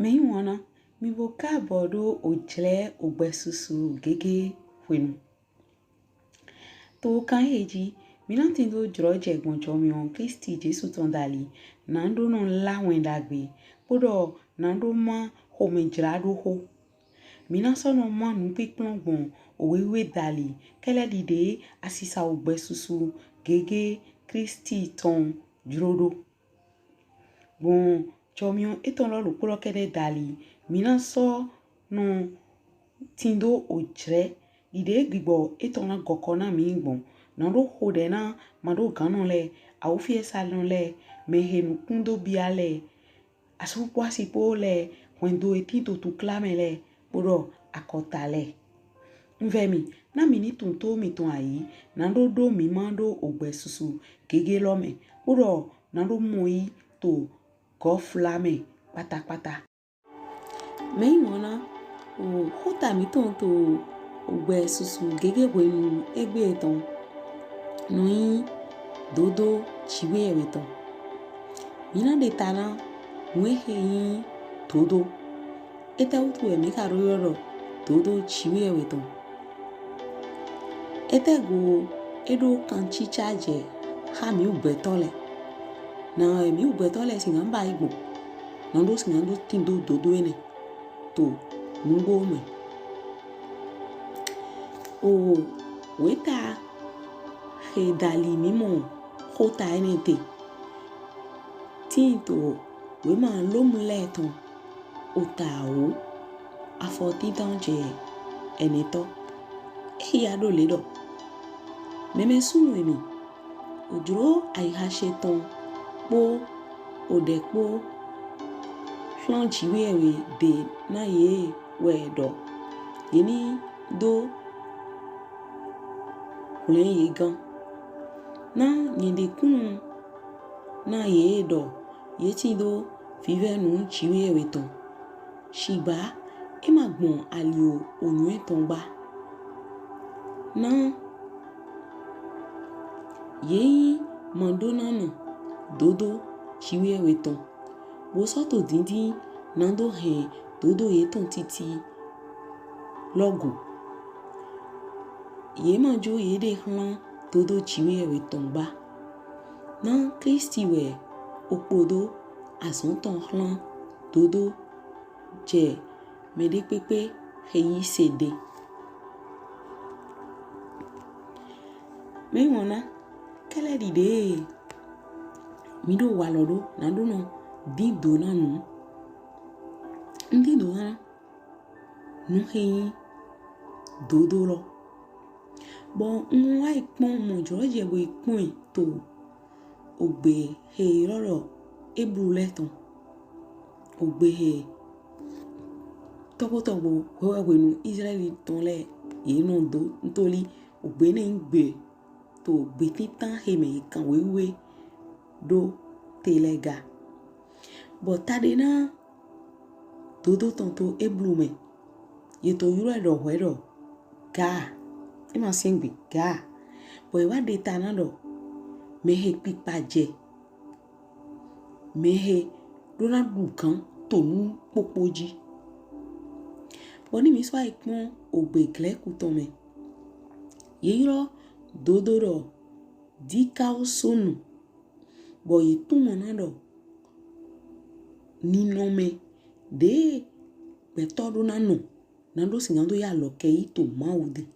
Me wana mi boka bodo ojle ogbesusu gege wenu. To kan heji mi non tindo droje gbonjo mi on Kristi Jesu ton dali nando non la wendagbe podo nando ma ho me jrado ho mi non sono ma nu piklon bon owewe dali kele dide asisa ogbesusu gege Kristi ton drodo bon chomion eton lo lukuro kede dali mina so no tindo ojre ide gbigbo eton na gokona mi gbon na ro hode na mado ganon le awufie salon le mehenu kundo biale asupwa sipo le wendo etito tu klame le poro akotale nvemi na mini tunto mi ton ayi na do mi mando ogbesusu gege lome poro na do moi to go flame pata me wona o hota mi ton to ogbesusu gege wenu egbe ton nui dodo jiwheyewe ton mina de tana wehe dodo eta utu emi karo yoro dodo jiwheyewe ton ete go edo kanchi charge ha mi ubetole na emi ubetole singamba igbo nando singando tindo dodo ene to mungo me o weta he dali mimo hota enete tinto we ma lomule ton otawo afoti danje eneto ya do ledo meme sunu emi ojuro ai ha sheton po odepo flan jiwheyewe de na ye wedo yeni do le ye gan na nyende kun na ye do yeti do vive nu jiwheyewe ton shiba emagbon alio onwe ton ba na yeyi mandona no dodo jiwheyewe ton bo soto dindi nando he dodo ye ton titi logo ye manjo ye de hlan dodo jiwheyewe ton ba na Kristi we opodo azon ton hlan dodo je mede pepe heyi sede me wona kele dide mi do walodo nando no dido nanu ndido ha nu heyi dodo lo bon nwa ipon mo joje bo ipon to ogbe he roro ebule ton ogbe he tobo wewe nu Israeli ton le yenu do ntoli ogbe ne ngbe to gbe titan he me kan wewe do telega but tadena dodo tonto eblume ye to yuro do hwedo ga ema singbi ga boy wa de tanado mehe pipaje mehe dona dukan tonu popoji boni mi so ipon ogbe gle kutome ye yuro dodo ro dikao sonu boy tumonado ninome de betodo nanu nando singando ya loke to maude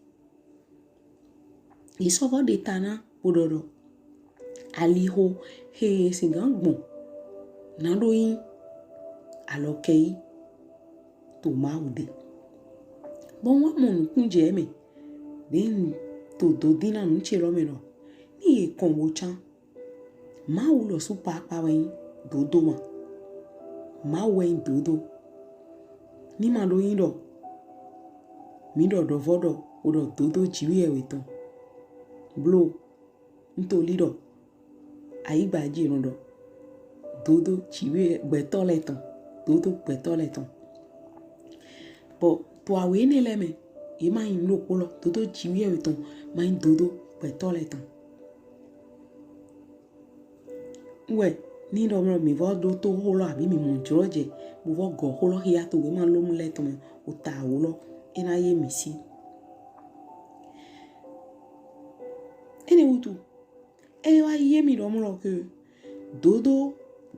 isovo de tana podoro aliho he singangbon nando yin aloke to maude bon wa monu kunje me den to dodina nche lo me no ni e konwo chan ma ulo su papa wen dodo ma wen dodo ni ma do yin do mi do vodo odo dodo jiwheyewe ton blow ntoli do ayi gbaji run do dodo jiwe gbetole ton dodo gbetole ton bo to awe ne leme e ma yin lokolo dodo jiwheyewe ton ma yin dodo gbetole ton we ni do mo mi vo do to holo abi mi mo droje mo vo go holo hia to we ma lo mu le to me o ta holo ina ye mi si ene wutu e wa ye mi do mo lo ke dodo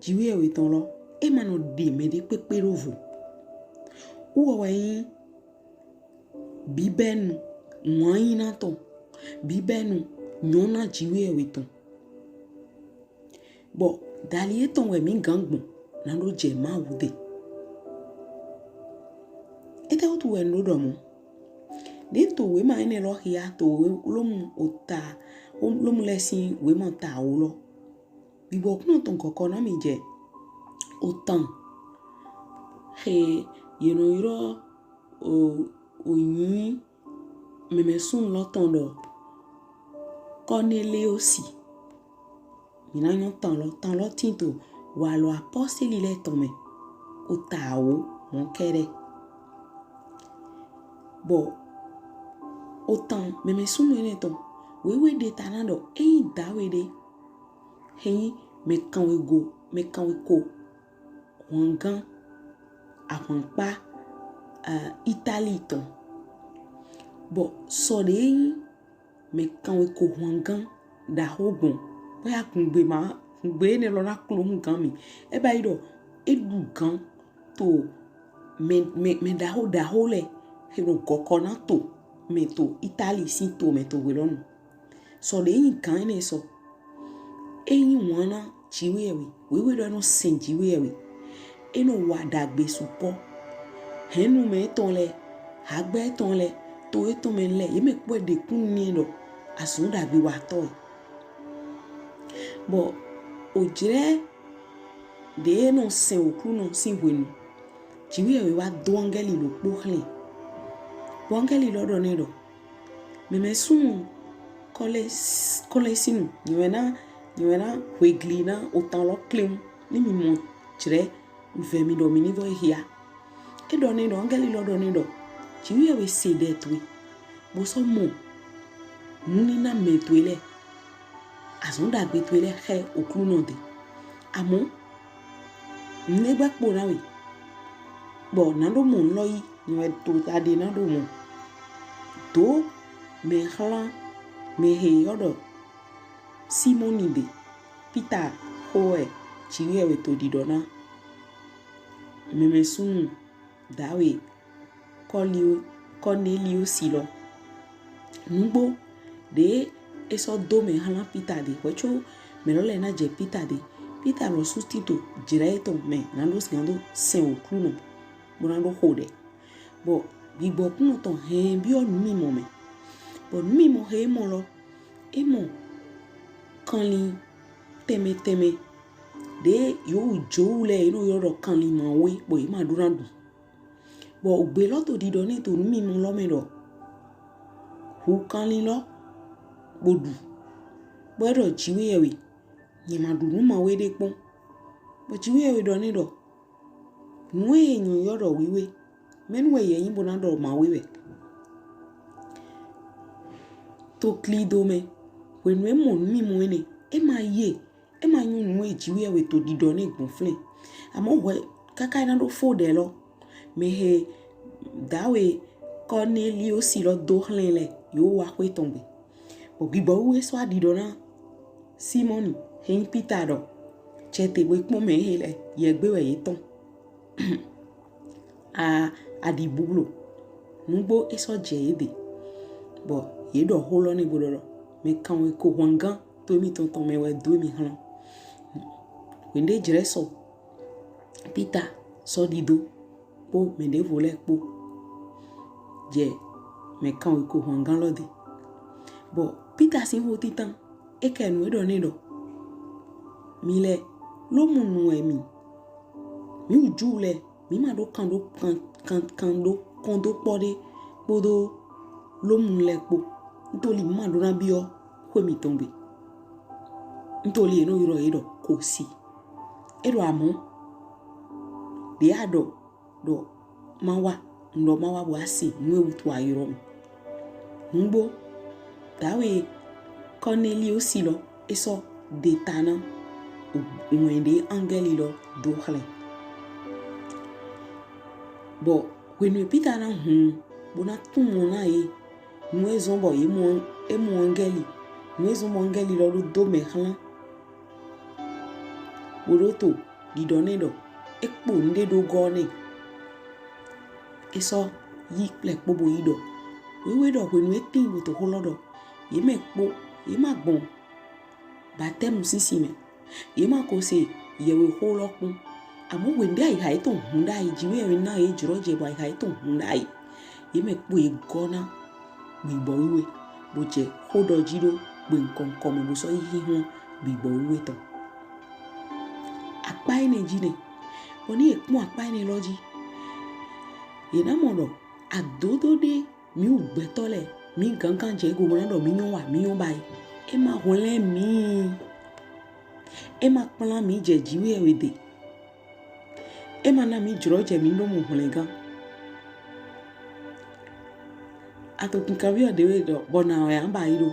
jiwewe ton lo e ma no de me de pepe rovo o wa yin bibenu wan na to bibenu nyona jiwewe ton bo dali ton we mi gangbon na lo je ma wude ete otu we no do mo de to we ma ene lo hia to we lo mu ota lo mu lesin we ma ta wo lo bibo kun ton koko na mi je otan he yiro o yin memesun lo ton do konele aussi mina yon tan lo tinto wa lo aposteli le tome o tawo mon kere bo otan memesun no ne ton we de tanado e dawe de he me kan we ko wangan apanpa Italie ton bo so de me kan we ko wangan da hogun boya kungbe ne lo na klo ngan mi e ba ido edu gan to me da ho le he no kokona to me to Italie si to me to we lonu so de yin kan ne so eyin wana jiwewe we do no sen jiwewe eno wa dagbe supo henu me ton le agbe ton le to eton me le ye me po de kun ni do asun dagbe wa to bo ojire de no sen okru no sin wenu jiwewe wa do angeli lo po hle bo angeli lo do ne do me sun kole sinu niwena weglina otan lo klem ni mi mo jire vemi do mi ni vo hia e do ne do angeli lo do ne do jiwewe se de twe bo so mo muni na me twele azonda gbe twele he okru no de amo ne gba po na we bo na do mo nlo yi ni we to ade na do mo do me hla me he yodo simoni de Peter hoe jiwewe to di dona memesun dawe Cornelio silo ngbo de eso do me hala Peter de wecho me lo le na je Peter lo sustito direto me na lo sgando se okru no mo na lo hode bo bigbo kun ton he bi onu mi mo me bo mi mo he mo lo e mo kanli teme de yo joule ino yo ro kanli mo we bo e ma durandu bo ogbe lo to di do ni to mi mo lo me do hu kanli lo bodu bo do jiwewe ni ma du ma we de pon bo jiwewe do ni do nwe enyo yo do wiwe menwe ye yin bo na do ma wiwe to klido me wenwe mo mi mo ene e ma yun nwe jiwewe to di do ni gunfle amo we kaka na do fo de lo me he dawe Cornelio si lo do hlenle yo wa kwe tombe bo bibo we so adi do na Simoni he Peter do chete bo ipo me hele ye gbe we yiton adi bublo nugbo eso je ede bo ye do holo ni bodoro me kan we ko wangan to mi ton me we do mi han wende jire so Peter so dido po me de vole po je me kan we ko wangan lo de bo Peter si ho titan e ken we do ni do mi le LOMUNU mi ujule mi ma do kan do kondo pode bodo LOMUNU le po ntoli ma do na bi o ko mi tombe ntoli no yiro edo ko si edo amo de ado do mawa ndo mawa bo asi nwe wutu ayiro ngbo dawe Cornelio silo eso de tana wende angeli lo dokhle bo when we pita na bona tumona e mwezo bo emu angeli mwezo angeli lo do mehla boroto di donedo ekpo nde do gone eso yi plek bobo ido we do when we tin bo to holodo ye mekpo ye magbon batem sisi me ye makose ye we holokun amo wende ai hai to hundai jiwe we na e juro je bai hai to hundai ye mekpo e gona bibo wiwe bo je hodo jiro gbe nkan kan me bo so yi hun bibo wiwe to apa ene jine oni ekun apa ene loji ye na modo adodo de mi u gbetole mi gangan je go modo mi yon bai e ma hole mi e ma plan mi je jiwe we de e ma na mi juro je mi no mo hole gan ato kin ka bi de we do bona o ya ba ido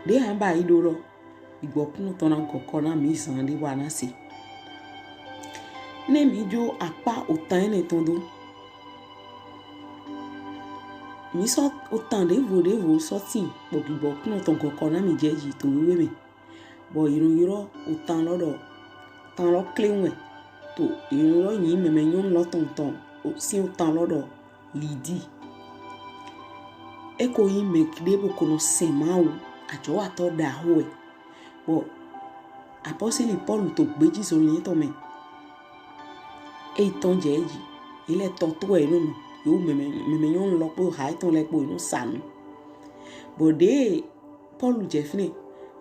de ya ba ido lo igbokun to na koko na mi san de wa na si ne mi jo apa otan ene tondo mi so otan de vo sorti igbokun to koko na mi jeji to wewe me bo yiro otan lodo tan lo clean we to yiro yin meme yon lo ton o si otan lodo lidi eko yin make de bo kono sema o ajo wa to da ho e bo aposteli Paul to gbeji so yin to me e ton jeji ile to to e nu yo meme yon lo po ha ton le po nu sanu bo de Paul je fini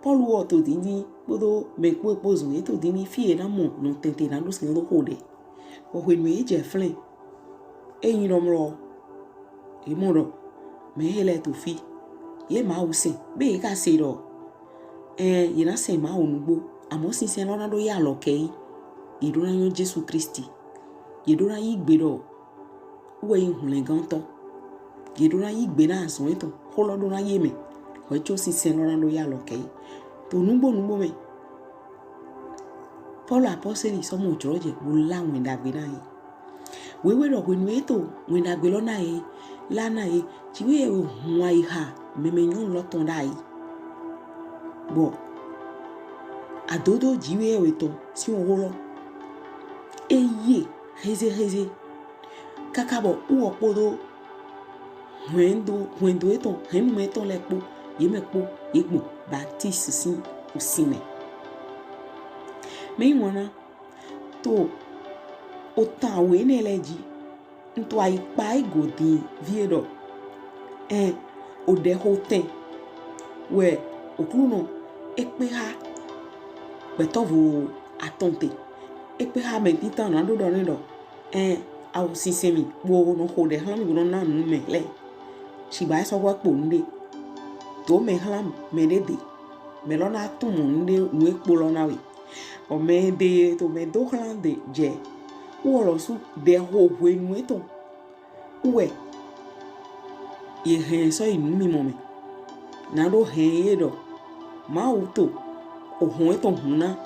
Paul wo to dini bodo me po pozo e to dini fie na mo no tente na do sin do hode bo when we je fini e yin lo mro e mo ro me hele to fi le ma o se be ka se ro ye na se ma onugbo amo sin se lona do ya lo ke iduna yo Jesus Christi iduna yi gbe do we yin hunle gan to iduna yi gbe na asun eto holo do na ye me o cho sin se lona do ya lo ke to nugbo me Paul apostoli so mo joroje bo la wen dagbe na yi we do when we to wen dagbe lo na yi lana yi jiwe o hunwa iha meme yon lo ton dai bo adodo jiwheyewe ton si on holo eye heze kakabo u opodo wendo eton henu meton lepo yemekpo yegbo baptiste sin usime me wona to otan we ne leji nto ai pa igodi viedo ode hoten we okluno ekpe ha betovo atonte ekpe ha me titan na do ni do awu sisemi bo no hode hlam go na nu me le si ba so wa po nde to me hlam me de me lo na tumu nde nu ekpo lo na we o me de to me do hlam de je wo lo su de ho we nu eton we ye he so inu mi mo me na do he do ma uto o hon eton huna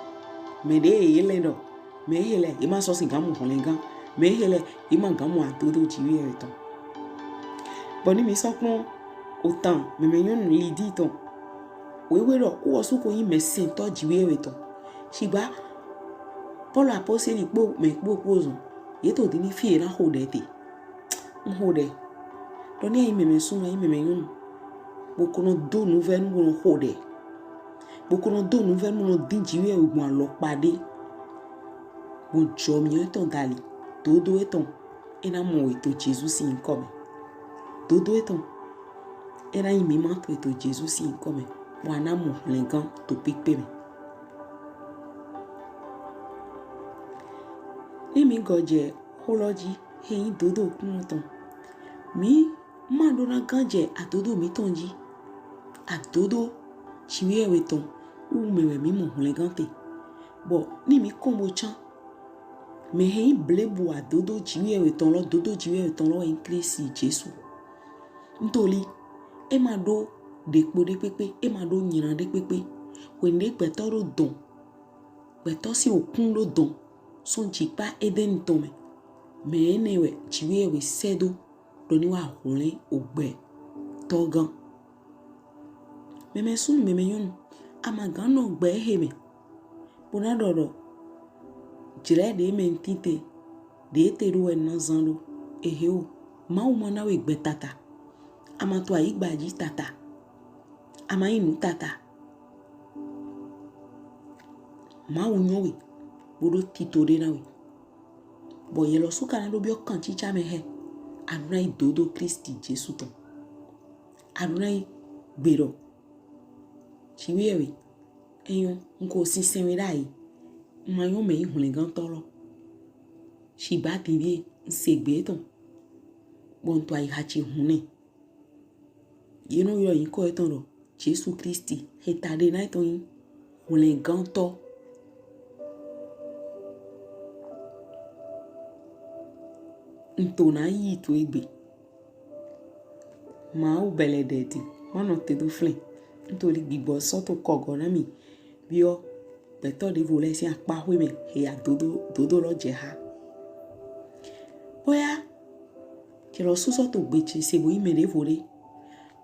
me de ele do me hele e ma so sin gamu hon lengan me hele e ma gamu adodo jiwheyewe ton boni mi so pon otan me yon lidi ton we do o su ko yin mesin to jiwheyewe ton siba Paul apostoli po me po pozo ye to dini fie na hode te hode doni ai meme suma ai meme yon bokono do nouvelle mo hode bokono do nouvelle mo din jiwheyewe mo lo pade bo jomi eton dali dodo eton ena mo eto Jesus sin come dodo eton ena imi manto eto Jesus sin come wana mo lengan to pikpe me emi goje holoji hein dodo kunuton mi madona ganje adodo mi tonji adodo jiwheyewe ton u mewe mi mo legante bo ni mi kombo chan me hein blebu adodo jiwheyewe ton lo dodo jiwheyewe ton lo en Christ Jesus ntoli e ma do de pepe e ma do nyiran de pepe when they betoro don betosi okun lo don son jipa eden tome me newe jiwewe sedo doni wa hole ogbe togan meme sun meme yun amagano gbe heme bonadoro jire de mentite de teru en zanlo eheo mauma na we gbe tata amato aigbaji tata amainu tata maunyowe bodo titore nawe bo yelo suka na do bi okan chicha me he aduna dodo Kristi Jesu ton aduna gbero chiwewe eyon nko sinsin rai mayo me ihun gan toro shi ba bibi nsegbe ton bon to ai hachi hunne yeno yo yin ko eton ro Jesu Kristi hetade na ton hun gan to ntona yi to egbe ma o beledeti wono te do flen ntori gbigbo so to kogo na mi bi o beto de vole si apa hwe me he ya dodo lo je ha boya ki lo suso to gbeche se bo ime de vole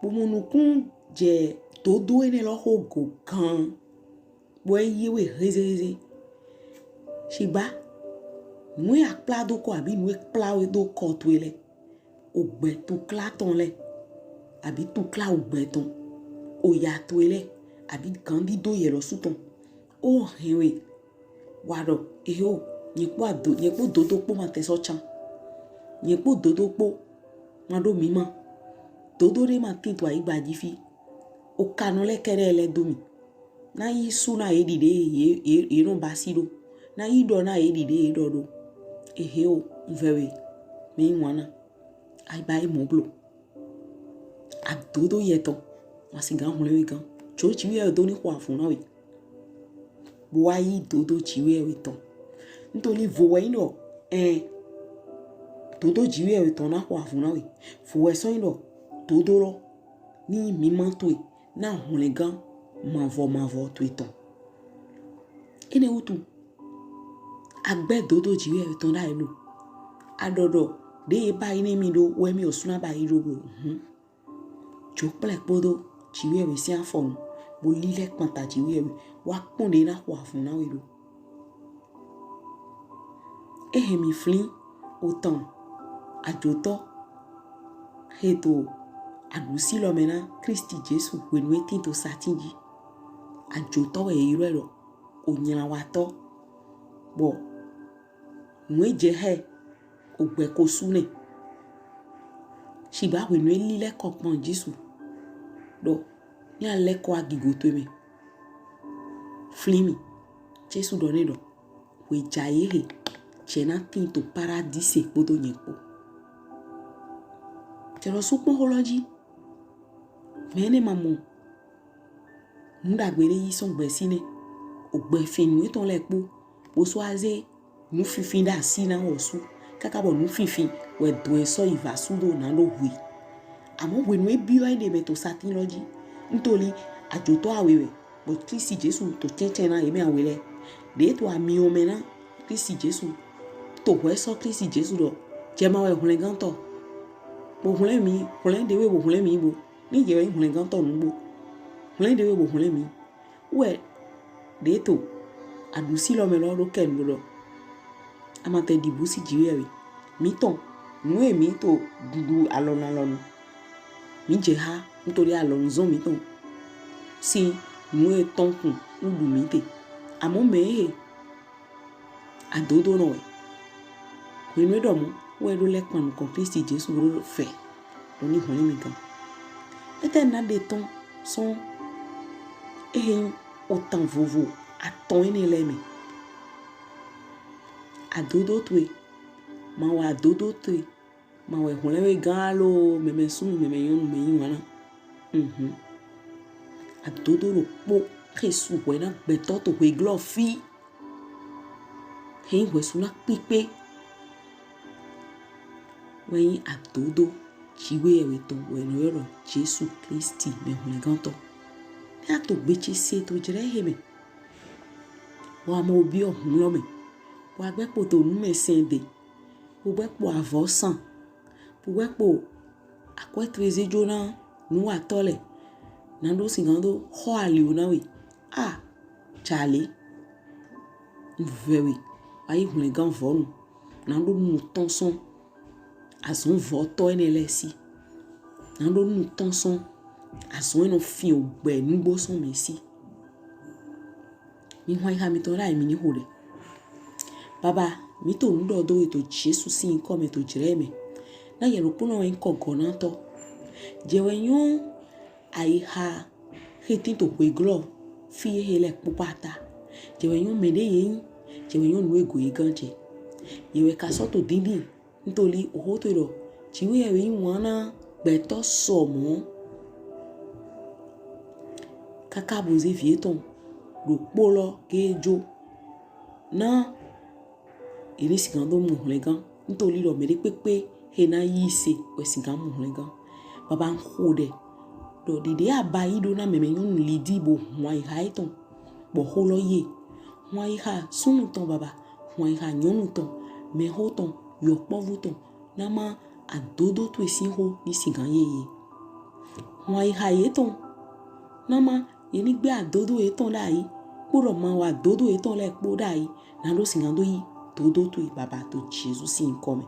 bo munu kun je dodo ene lo hogo kan bo yewe heze shiba nous a plat do ko abi nous plat do ko toile ogbe to klaton le abi to kla ogbe ton o ya toile abi candido yero suton o hewe wado eho nyepo dodo po ma te so chan nyepo dodo po ma do mima dodo re ma tin to ai gbaji fi o kanu le kere le do mi na yi su na edide ye ron basiro na yi do na edide e do eheo very me wana ai bai moblo adodo yeto masinga hunle gan cho chiwe do ni kwa fun na we bo wa yi dodo chiwe we ton ntori vo we no dodo chiwe we ton na kwa fun na we fo we so ino dodo ro ni mi man to na hunle gan mavo to ton ene utu agbe dodo jiwe ton da elu adodo de ba ini mi do we mi osuna ba iro bro jople podo jiwe we si afon bo lile panta jiwe wa pon de na kwa fun na we do mi flin autant ajoto heto adusi lo mena Kristi Jesu we no tin to satinji ajoto we iro ero onyira wa to bo mweje he ogbe ko sune shiba we no lile kokpon Jesu do ni ale ko agigo to me flimi Jesu do ne do we jaye he chena tin to paradise podo nyepo tero supo holoji mene mamu ndagbere yi son gbe sine ogbe finu ton lepo bo so aze nu fifin da si na osu kaka bo nu fifin we do eso iva sudo na lo hui amo we no bi o de meto satin loji ntori ajoto awewe bo Kristi Jesu to cheche na eme awele de to ami o mena Kristi Jesu to we so Kristi Jesu do je ma we hunle gan to bo hunle mi hunle de we bo hunle mi bo ni je we hunle gan to nu bo hunle de we bo hunle mi we de to adusi lo me lo ro ken lo amate dibusi jiwe mi ton nu e mi to dudu alonu mi je ha nítorí alonu zon mi ton si nu e ton kun ndu mi te amo me adodo no we no do mu we ro le panu kon Kristi Jesu ro fe do ni hon mi gan ete na de ton son autant vovo aton ni le mi adodo tue ma wa adodo tue ma we hunlewe galo meme sunu meme yonu me yiwana adodo ro po Jesu we na beto to we glofi he we suna pipe we adodo jiwe we to we no ro Jesu Kristi me hunle ganto na to beche se to jire heme wa mo bi ohun lo me wa gbe po to nu me sende wo gbe po avosan wo gbe po akwetu ezejona nu atole na do singando ho ali ona we chale very ayi hun gan vonu na do nu tonson azun voto enele si na do nu tonson azun no fi ogbe nugbo son me si mi hwan ha mi to rai mi ni hore baba mi to ndo do to Jesu si nko me to jire me na ye ro pono en ko gona to je wenyo ai ha hetin to pe glo fi hele popata je wenyo me de yin je wenyo nu ego iganje ye we ka so to dindi ntoli oho to ro jiwe e yin wana gbe to so mo kaka boze vieton ro polo gejo na iri sigando muhlegan ntoli ro mere pepe he na yise we sigan muhlegan baba nhode do dide abayi do na meme yun lidi bo hwa iha iton bo holo ye hwa iha sunu ton baba hwa iha nyonu ton me ho ton yo povu ton na ma adodo to esi ho ni sigan ye hwa iha ye ton na ma ye ni gbe adodo e ton lai poro ma wa dodo e ton le po dai na do singando yi dodo to baba to Jesus sin come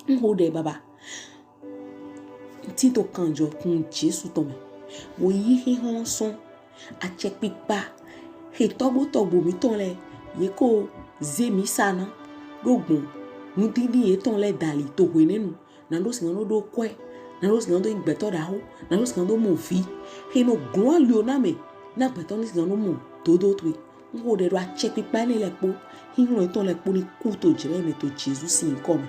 nhode baba ti to kanjo kun Jesus to me wo yi hi hon son a check pipa he tobo mi ton le ye ko ze mi sana dogun mutidi e ton le dali to we nenu na do singando do kwe na do singando igbeto da ho na do singando mo fi he no glo lo na me na gbeto ni singando mo dodo to nhode do a check pipa ni le po hi hon ton le po ni ku to jire me to Jesus sin come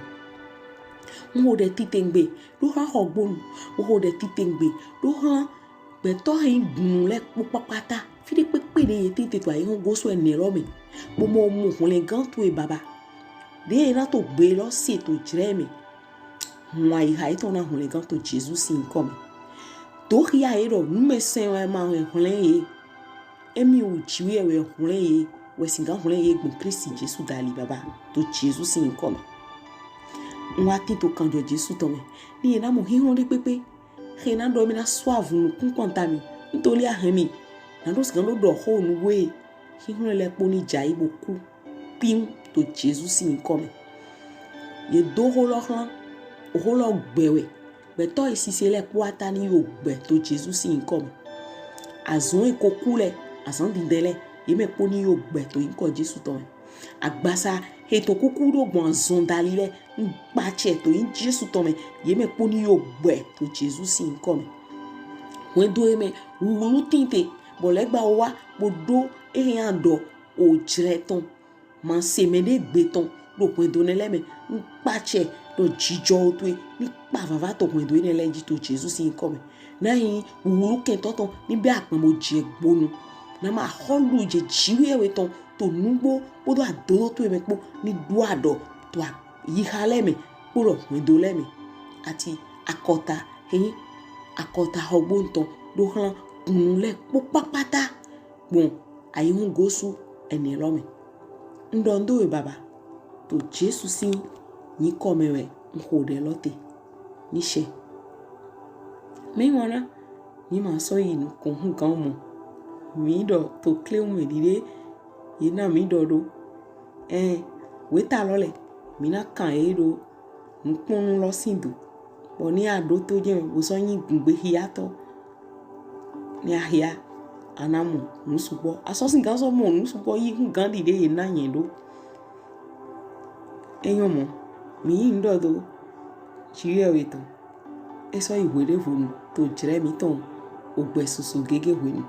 nhode titengbe do ha hogbonu nhode titengbe do ha beto hin gun le popapata fi pepe de tete to ayi go so ene ro me mo mo hun le gan to e baba de na to gbe lo si to jire me nwa iha ito na hun le gan to Jesus sin come to ria ero nu me sen wa ma hun le ye emi o jiwe we hun le ye we singa hun le ye gun Christ Jesus dali baba to Jesus sin come nwa ti to kanjo Jesus to me ni na mo hin de pepe he na do mi na suave nu kun konta mi ntoli ahemi na do sigan do ho nu we hi hun le po ni jai boku pim to Jesus sin come ye do ho lo han ho lo gbewe be to isi se le po ata ni yo gbe to Jesus sin come azun e kokule azan dindele ye me po ni yo gbe to nko Jesus to me agbasa he to kuku do gbon azun dalile npa che to in Jesus to me ye me po ni yo gbe to Jesus sin come when do me wulu tinte bo legba wa bo do ando o jire ton man se me de gbe ton do when do ne le me npa che do jijo to ni pa vava to when do ne le ji to Jesus sin come na hin wulu ke to ton ni bi apon mo je gbonu na ma holu je jiwe we ton to nugbo bodo adodo to me po ni duado to yihale me poro when do le me ati akota hin akota hogbonton do han kunule popapata bon ayi hun gosu eni lo me ndondo e baba to Jesus sin ni come we nhode lote ni she me wona ni ma so yi nu ko hun kan mo mi do to clear me dire yi na mi do do we ta lole mi na kan e do nponu lo sindu bo ni ado to je wo so yin gungbe hiato ni ahia anamu nusupo asosin gan so mo nusupo yi hun gan dide yi na yen do eyan mo mi yin do do jiwe to eso iwere funu to jire mi ton ogbe susu gege we ni